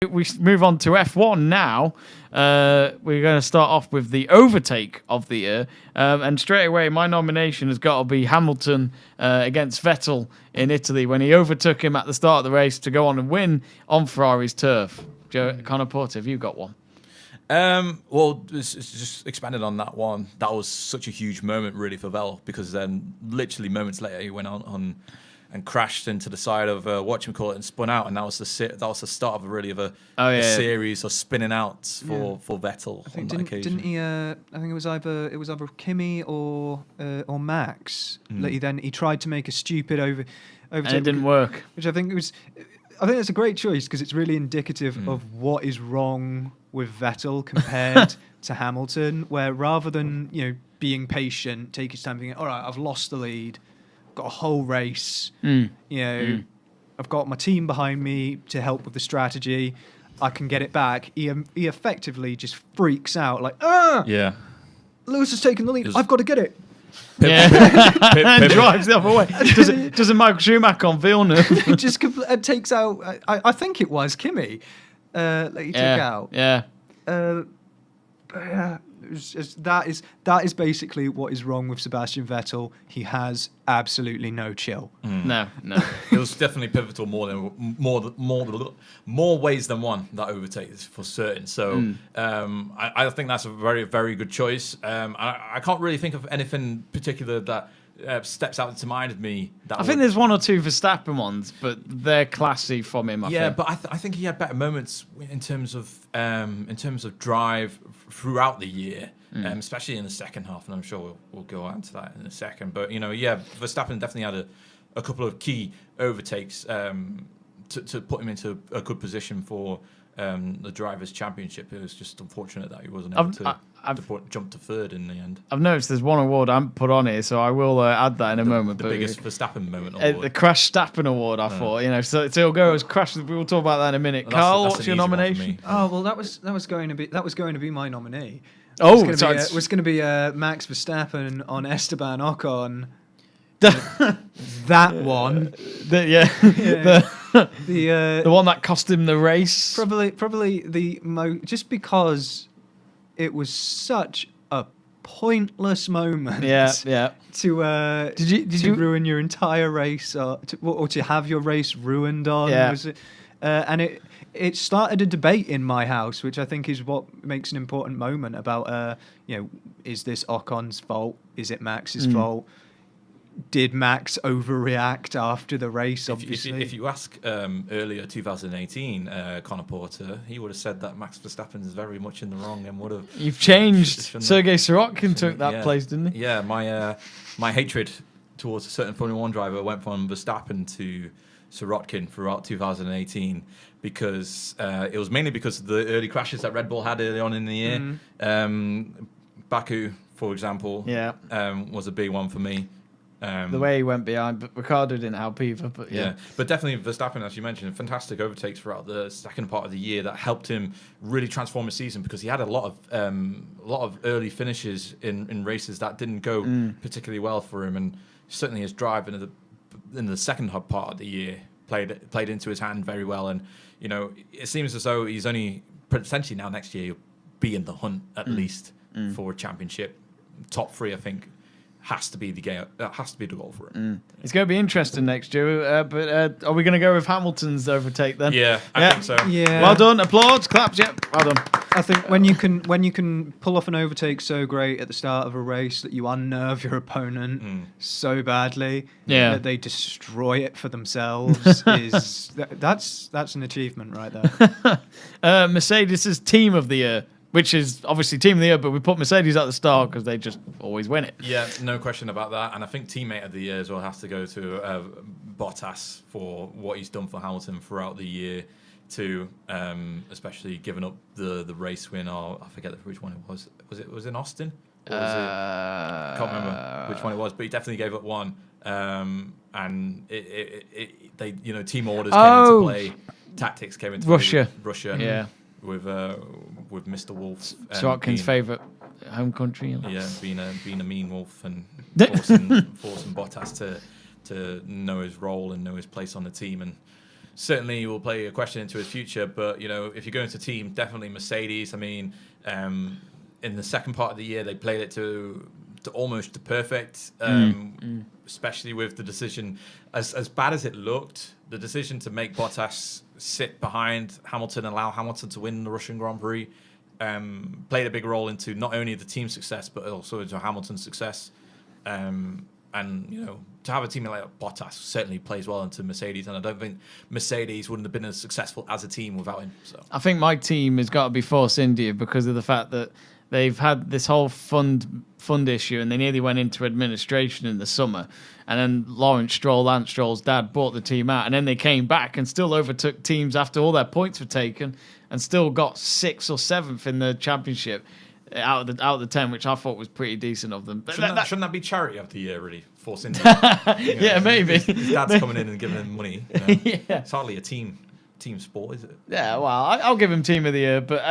We move on to F1 now. We're going to start off with the overtake of the year. And straight away, my nomination has got to be Hamilton against Vettel in Italy when he overtook him at the start of the race to go on and win on Ferrari's turf. Conor Porter, have you got one? Well, it's just expanded on that one. That was such a huge moment, really, for Vettel, because then literally moments later he went on and crashed into the side of whatchamacallit and spun out, and that was the start of a series of spinning outs for Vettel on that occasion. Didn't he? I think it was either Kimi or Max. That he tried to make a stupid overtake, and it didn't work. Which I think that's a great choice because it's really indicative of what is wrong with Vettel compared to Hamilton, where rather than being patient, take his time, thinking, all right, I've lost the lead, got a whole race, I've got my team behind me to help with the strategy, I can get it back. He effectively just freaks out like, Lewis has taken the lead, I've got to get it. And drives the other way. Does a Michael Schumacher on Villeneuve. It just takes out, I think it was Kimi that he took out. That is basically what is wrong with Sebastian Vettel. He has absolutely no chill. No. It was definitely pivotal more ways than one, that overtake, is for certain. So I think that's a very, very good choice. I can't really think of anything particular that steps out into mind of me. I think there's one or two Verstappen ones, but they're classy from him. I think. But I think he had better moments in terms of drive throughout the year, especially in the second half, and I'm sure we'll go on to that in a second. But Verstappen definitely had a couple of key overtakes to put him into a good position for the Drivers' Championship. It was just unfortunate that he wasn't able to jump to third in the end. I've noticed there's one award I haven't put on here, so I will add that in a moment. The biggest Verstappen moment award. The Crash Stappen Award, I thought. So it'll go as Crash. We'll talk about that in a minute. Well, Carl, what's your nomination? Oh well, that was going to be my nominee. Oh, it was going to be Max Verstappen on Esteban Ocon. That one. The one that cost him the race. Probably just because it was such a pointless moment. To did you ruin your entire race or to have your race ruined on? Was it, and it started a debate in my house, which I think is what makes an important moment about is this Ocon's fault? Is it Max's fault? Did Max overreact after the race? Obviously, if you ask earlier 2018 Conor Porter, he would have said that Max Verstappen is very much in the wrong and would have. You've changed. Sergei Sorokin took that place, didn't he? Yeah, my hatred towards a certain Formula One driver went from Verstappen to Sorokin throughout 2018 because it was mainly because of the early crashes that Red Bull had early on in the year. Baku, for example, was a big one for me. The way he went behind, but Ricciardo didn't help either. But but definitely Verstappen, as you mentioned, fantastic overtakes throughout the second part of the year that helped him really transform his season because he had a lot of early finishes in races that didn't go particularly well for him, and certainly his drive in the second part of the year played into his hand very well. And it seems as though he's only potentially now next year he'll be in the hunt at least for a championship. Top three, I think. Has to be the goal for him. It's going to be interesting next year. But are we going to go with Hamilton's overtake then? Yeah, I think so. Yeah. Well done. Applause. Claps. Yep. Well done. I think when you can pull off an overtake so great at the start of a race that you unnerve your opponent so badly that they destroy it for themselves that's an achievement right there. Mercedes' team of the year. Which is obviously team of the year, but we put Mercedes at the start because they just always win it. Yeah, no question about that. And I think teammate of the year as well has to go to Bottas for what he's done for Hamilton throughout the year, to especially giving up the race win. Or I forget which one it was. Was it in Austin? Or was I can't remember which one it was, but he definitely gave up one. And they team orders came into play, tactics came into Russia. Yeah. With Mr. Wolf, Sorkin's favourite home country. Being a mean wolf and forcing Bottas to know his role and know his place on the team, and certainly will play a question into his future. But if you're going to team, definitely Mercedes. I mean, in the second part of the year, they played it to almost the perfect, especially with the decision, as bad as it looked, the decision to make Bottas sit behind Hamilton, allow Hamilton to win the Russian Grand Prix, played a big role into not only the team's success, but also into Hamilton's success. And, to have a team like Bottas certainly plays well into Mercedes, and I don't think Mercedes wouldn't have been as successful as a team without him. So I think my team has got to be Force India because of the fact that they've had this whole fund issue, and they nearly went into administration in the summer. And then Lance Stroll's dad, bought the team out, and then they came back and still overtook teams after all their points were taken, and still got 6th or 7th in the championship out of the 10, which I thought was pretty decent of them. Shouldn't that be charity of the year, really? Force India. Yeah, maybe. His dad's coming in and giving him money. Yeah. It's hardly a team sport, is it? Yeah, well, I'll give him team of the year, but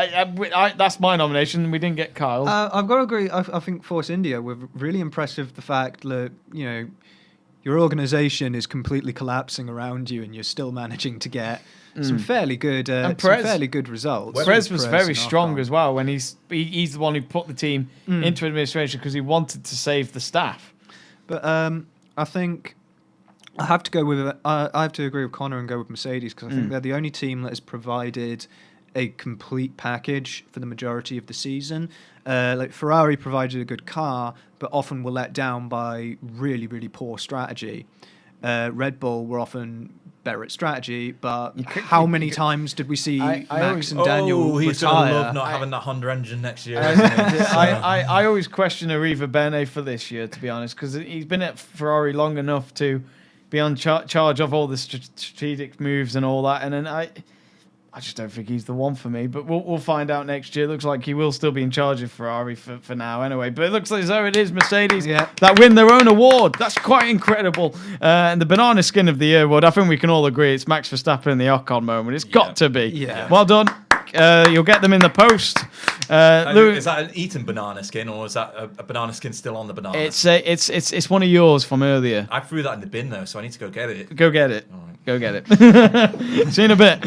that's my nomination. We didn't get Kyle. I've got to agree. I think Force India were really impressive. The fact that your organisation is completely collapsing around you, and you're still managing to get some fairly good results. Perez was very strong as well when he's the one who put the team into administration because he wanted to save the staff. But I think I have to agree with Conor and go with Mercedes because I think they're the only team that has provided a complete package for the majority of the season. Like Ferrari provided a good car, but often were let down by really, really poor strategy. Red Bull were often better at strategy, but how many times did we see Max and Daniel he's retire? going to love not having that Honda engine next year. I always question Arriva Bene for this year, to be honest, because he's been at Ferrari long enough to be on charge of all the strategic moves and all that, and then I just don't think he's the one for me, but we'll find out next year. Looks like he will still be in charge of Ferrari for now anyway. But it looks as though it is Mercedes that win their own award. That's quite incredible. And the banana skin of the year award, I think we can all agree it's Max Verstappen in the Ocon moment. It's got to be. Yeah. Well done. You'll get them in the post. Is that an eaten banana skin, or is that a banana skin still on the banana? It's one of yours from earlier. I threw that in the bin though, so I need to go get it. Go get it. All right. Go get it. See you in a bit.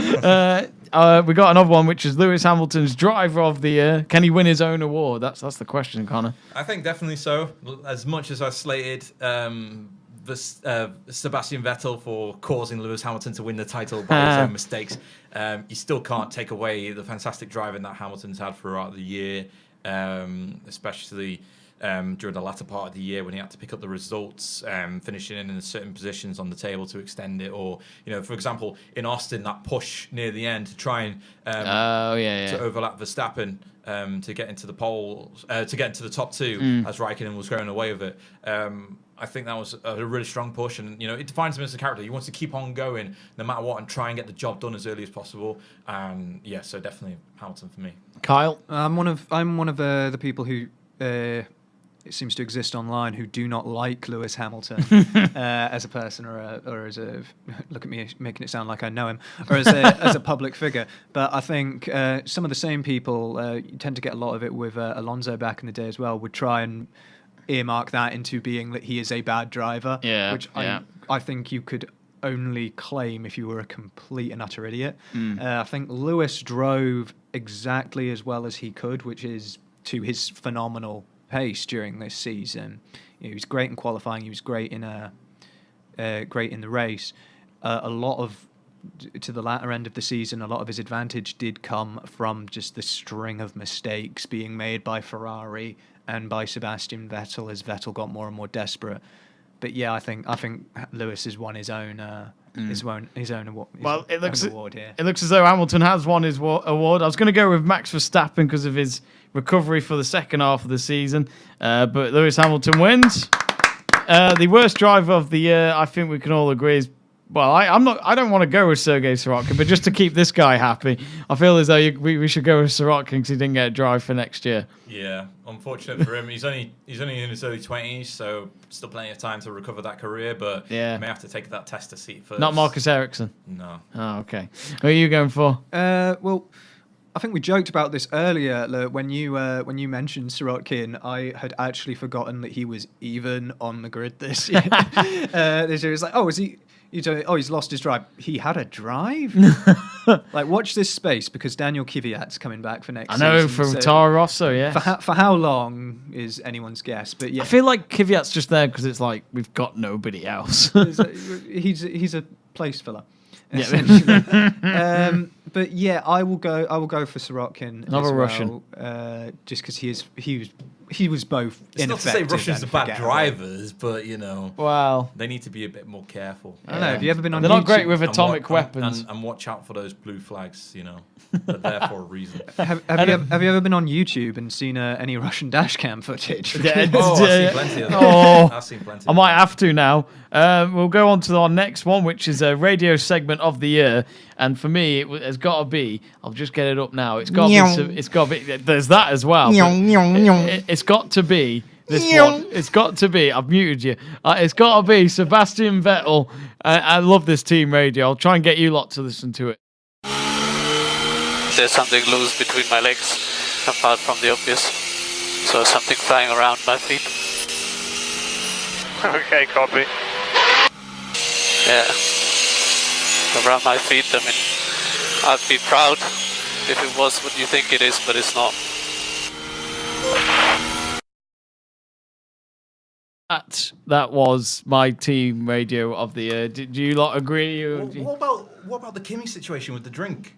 We got another one, which is Lewis Hamilton's driver of the year. Can he win his own award? That's the question, Conor. I think definitely so. As much as I slated Sebastian Vettel for causing Lewis Hamilton to win the title by his own mistakes, you still can't take away the fantastic driving that Hamilton's had throughout the year, especially during the latter part of the year when he had to pick up the results, finishing in certain positions on the table to extend it, or for example in Austin, that push near the end to try and to overlap Verstappen to get into the poles, to get into the top two as Raikkonen was going away with it. I think that was a really strong push, and it defines him as a character. He wants to keep on going no matter what and try and get the job done as early as possible. And so definitely Hamilton for me. Kyle, I'm one of the people who it seems to exist online who do not like Lewis Hamilton as a person or as a look at me making it sound like I know him, or as a public figure. But I think some of the same people, you tend to get a lot of it with Alonso back in the day as well, would try and earmark that into being that he is a bad driver, which I think you could only claim if you were a complete and utter idiot. I think Lewis drove exactly as well as he could, which is to his phenomenal pace during this season. He was great in qualifying. He was great in the race. A lot of to the latter end of the season, a lot of his advantage did come from just the string of mistakes being made by Ferrari and by Sebastian Vettel as Vettel got more and more desperate. But I think Lewis has won his own award. Well, it looks award here. It looks as though Hamilton has won his award. I was going to go with Max Verstappen because of his recovery for the second half of the season, but Lewis Hamilton wins. The worst driver of the year, I think we can all agree, is I don't want to go with Sergei Sorokin, but just to keep this guy happy, I feel as though we should go with Sorokin because he didn't get a drive for next year. Yeah, unfortunate for him. He's only in his early 20s, so still plenty of time to recover that career. But may have to take that tester seat first. Not Marcus Ericsson. No. Oh, okay. Who are you going for? Well, I think we joked about this earlier when you mentioned Sorokin. I had actually forgotten that he was even on the grid this year. This year, it's like, is he? You don't. Oh, he's lost his drive. He had a drive. Like, watch this space because Daniel Kvyat's coming back for next. I know season, for Toro Rosso, yeah. For how long is anyone's guess? But yeah, I feel like Kvyat's just there because it's like we've got nobody else. he's a place filler. Yeah. But yeah, I will go for Sorokin. Another Russian. Just because he was both it's ineffective. Not to say Russians are bad forgettable. drivers, but Wow. they need to be a bit more careful. I don't know. Have you ever been on? They're YouTube? not great with And atomic weapons. and watch out for those blue flags. They're there for a reason. Have you ever been on YouTube and seen any Russian dashcam footage? Yeah, Oh, I've seen plenty of that. Oh. I've seen plenty. I might have to now. We'll go on to our next one, which is a radio segment of the year. And for me, it's got to be. I'll just get it up now. It's got to be. It's got to be. There's that as well. It's got to be this one. It's got to be. I've muted you. It's got to be Sebastian Vettel. I love this team radio. I'll try and get you lot to listen to it. There's something loose between my legs, apart from the obvious. So something flying around my feet. Okay, copy. Yeah. Around my feet, I mean, I'd be proud if it was what you think it is, but it's not. That was my team radio of the year. Do you lot agree? What about the Kimi situation with the drink?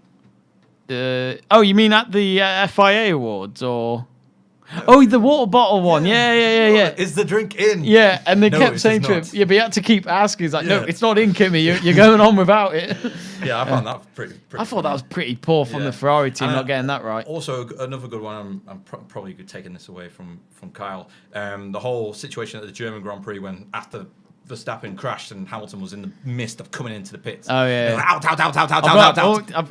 You mean at the FIA Awards or? Oh, the water bottle one. Yeah. Is the drink in? Yeah, and they No, kept it saying is to him, not. yeah, but he had to keep asking. He's like, no, Yeah. it's not in, Kimmy. You're going on without it. Yeah, I found that pretty I thought that was pretty poor from the Ferrari team And, not getting that right. Also, another good one. I'm probably taking this away from Kyle. The whole situation at the German Grand Prix when after Verstappen crashed and Hamilton was in the midst of coming into the pits. Oh, yeah. They were like, out.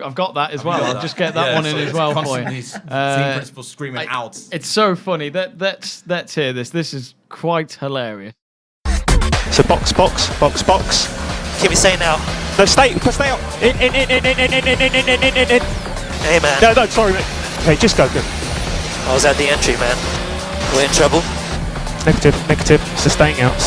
I've got that as well. Yeah, I'll just get that one in so as it's well for you. constantly team principal screaming out. It's so funny. Let's hear this. This is quite hilarious. So box. Keep it staying out. No, stay out. In. Hey man, No, sorry, mate. Okay, just go. I was at the entry, man. We're in trouble. Negative. So staying out.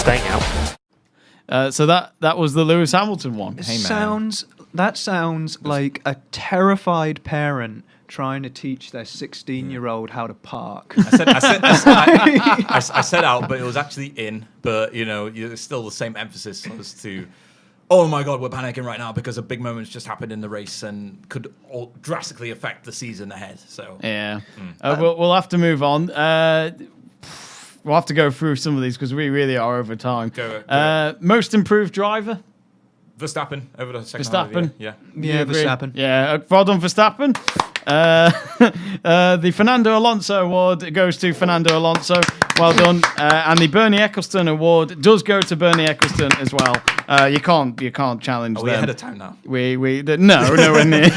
So that was the Lewis Hamilton one. That sounds like a terrified parent trying to teach their 16-year-old how to park. I said out, but it was actually in. But it's still the same emphasis as to, oh my God, we're panicking right now because a big moment's just happened in the race and could drastically affect the season ahead. So yeah, we'll have to move on. We'll have to go through some of these because we really are over time. Go. Most improved driver? Verstappen over the second half of the year. Yeah, Verstappen. Yeah, well done, Verstappen. The Fernando Alonso award goes to Fernando Alonso. Well done. And the Bernie Ecclestone award does go to Bernie Ecclestone as well. You can't challenge Are them. we ahead of time now? No, nowhere near.